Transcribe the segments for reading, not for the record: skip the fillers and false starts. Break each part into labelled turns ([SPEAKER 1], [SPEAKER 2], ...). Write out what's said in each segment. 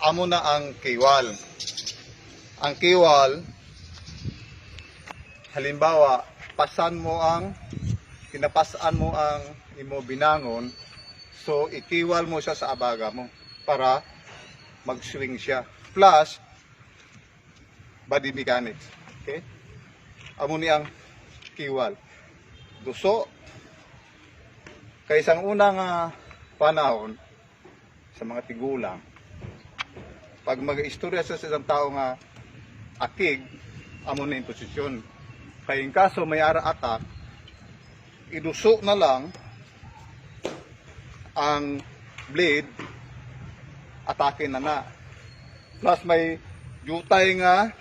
[SPEAKER 1] amo na ang kiwal. Ang kiwal, halimbawa, kinapasaan mo ang imo binangon, so ikiwal mo siya sa abaga mo para mag-swing siya. Plus, body mechanics. Okay? Amo ni ang kiwal. Duso, kaysang unang panahon sa mga tigulang, pag mag-istorya sa isang tao nga akig, amo na yung posisyon. Kaya in kaso may ara-atak, iduso na lang ang blade, atake na. Plus may jutay nga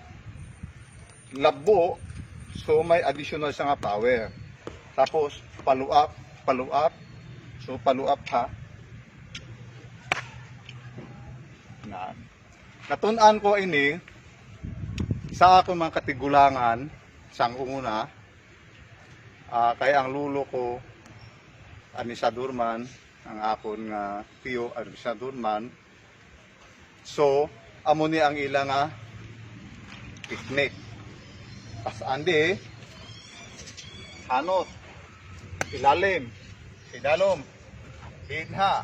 [SPEAKER 1] labo, so may additional siya nga power. Tapos follow up. So follow up ha. Natun-an ko ini sa ako mga katigulangan sang una, kaya ang lulo ko Anisa Durman, ang akon nga tiyo Anisa Durman. So amo ni ang ilang technique. Pasandi hanot, ilalim, idalom, hinha,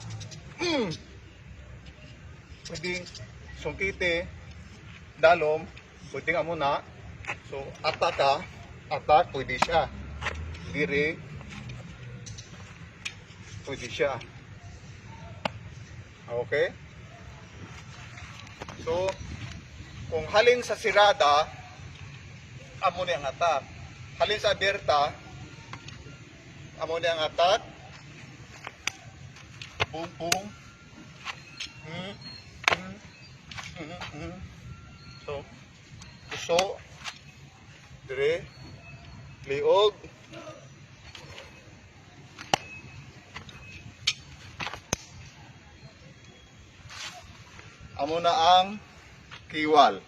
[SPEAKER 1] pwedeng sungkite, dalom, pwedeng amo na. So atak, pwede siya. Diri, pwede siya. Okay? So, kung halin sa sirada, amo ni ang atak. Halin sa aberta, amo ni ang atak. Boom, boom. So, puso, dire, liog, amo na ang kiwal.